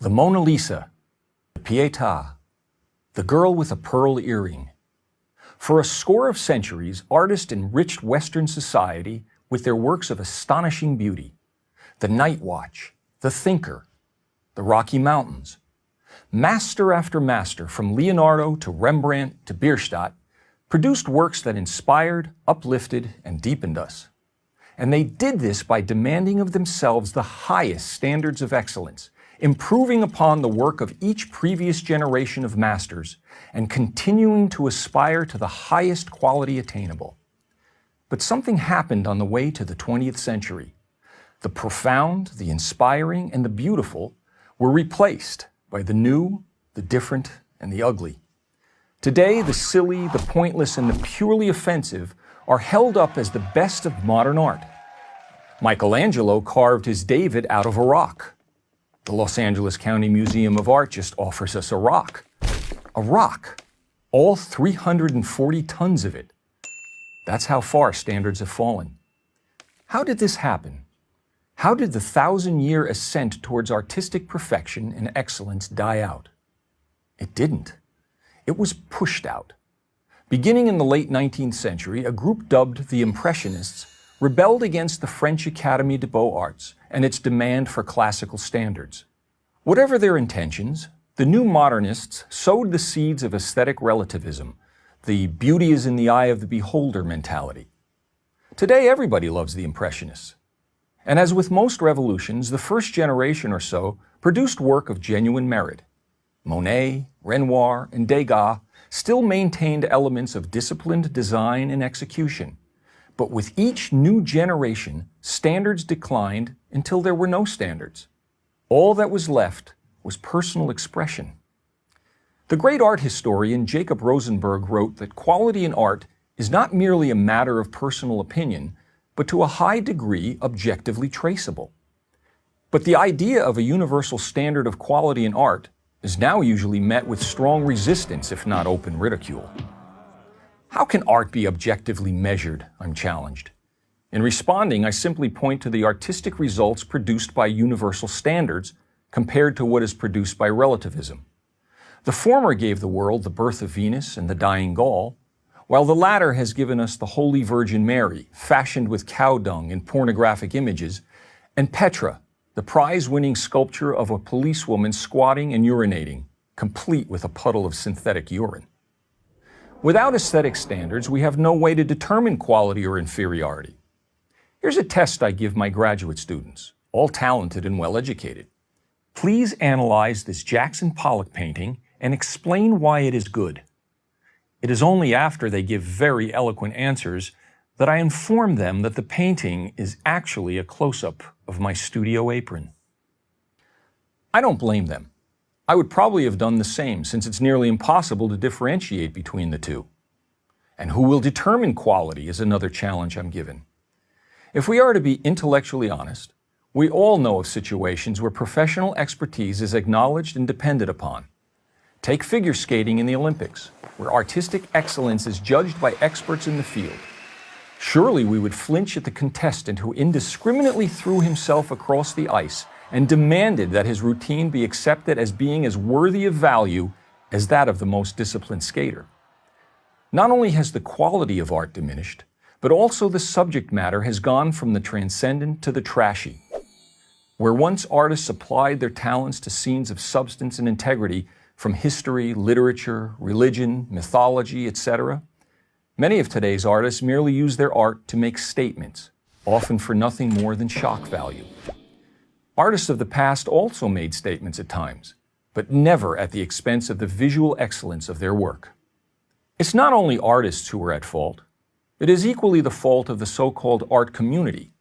The Mona Lisa, the Pietà, the girl with a pearl earring. For a score of centuries, artists enriched Western society with their works of astonishing beauty. The Night Watch, the Thinker, the Rocky Mountains. Master after master, from Leonardo to Rembrandt to Bierstadt, produced works that inspired, uplifted, and deepened us. And they did this by demanding of themselves the highest standards of excellence, improving upon the work of each previous generation of masters, and continuing to aspire to the highest quality attainable. But something happened on the way to the 20th century. The profound, the inspiring, and the beautiful were replaced by the new, the different, and the ugly. Today, the silly, the pointless, and the purely offensive are held up as the best of modern art. Michelangelo carved his David out of a rock. The Los Angeles County Museum of Art just offers us a rock. A rock. All 340 tons of it. That's how far standards have fallen. How did this happen? How did the 1,000-year ascent towards artistic perfection and excellence die out? It didn't. It was pushed out. Beginning in the late 19th century, a group dubbed the Impressionists rebelled against the French Académie des Beaux-Arts and its demand for classical standards. Whatever their intentions, the new modernists sowed the seeds of aesthetic relativism, the beauty is in the eye of the beholder mentality. Today, everybody loves the Impressionists. And as with most revolutions, the first generation or so produced work of genuine merit. Monet, Renoir, and Degas still maintained elements of disciplined design and execution. But with each new generation, standards declined until there were no standards. All that was left was personal expression. The great art historian Jacob Rosenberg wrote that quality in art is not merely a matter of personal opinion, but to a high degree objectively traceable. But the idea of a universal standard of quality in art is now usually met with strong resistance, if not open ridicule. How can art be objectively measured? I'm challenged. In responding, I simply point to the artistic results produced by universal standards compared to what is produced by relativism. The former gave the world the birth of Venus and the dying Gaul, while the latter has given us the Holy Virgin Mary, fashioned with cow dung and pornographic images, and Petra, the prize-winning sculpture of a policewoman squatting and urinating, complete with a puddle of synthetic urine. Without aesthetic standards, we have no way to determine quality or inferiority. Here's a test I give my graduate students, all talented and well-educated. Please analyze this Jackson Pollock painting and explain why it is good. It is only after they give very eloquent answers that I inform them that the painting is actually a close-up of my studio apron. I don't blame them. I would probably have done the same, since it's nearly impossible to differentiate between the two. And who will determine quality is another challenge I'm given. If we are to be intellectually honest, we all know of situations where professional expertise is acknowledged and depended upon. Take figure skating in the Olympics, where artistic excellence is judged by experts in the field. Surely we would flinch at the contestant who indiscriminately threw himself across the ice and demanded that his routine be accepted as being as worthy of value as that of the most disciplined skater. Not only has the quality of art diminished, but also the subject matter has gone from the transcendent to the trashy. Where once artists applied their talents to scenes of substance and integrity from history, literature, religion, mythology, etc., many of today's artists merely use their art to make statements, often for nothing more than shock value. Artists of the past also made statements at times, but never at the expense of the visual excellence of their work. It's not only artists who are at fault. It is equally the fault of the so-called art community,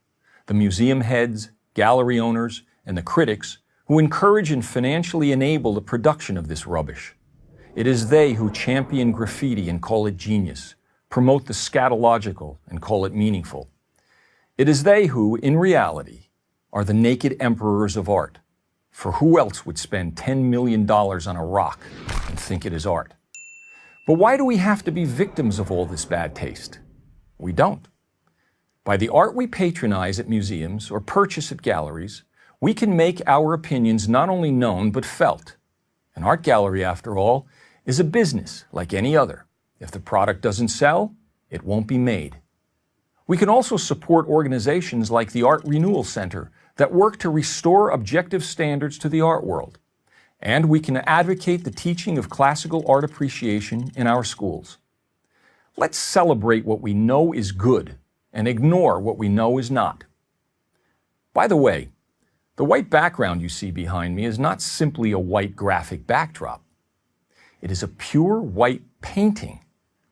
the museum heads, gallery owners, and the critics who encourage and financially enable the production of this rubbish. It is they who champion graffiti and call it genius, promote the scatological and call it meaningful. It is they who, in reality, are the naked emperors of art, for who else would spend $10 million on a rock and think it is art? But why do we have to be victims of all this bad taste? We don't. By the art we patronize at museums or purchase at galleries, we can make our opinions not only known but felt. An art gallery, after all, is a business like any other. If the product doesn't sell, it won't be made. We can also support organizations like the Art Renewal Center that work to restore objective standards to the art world. And we can advocate the teaching of classical art appreciation in our schools. Let's celebrate what we know is good and ignore what we know is not. By the way, the white background you see behind me is not simply a white graphic backdrop. It is a pure white painting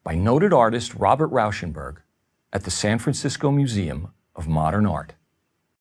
by noted artist Robert Rauschenberg at the San Francisco Museum of Modern Art.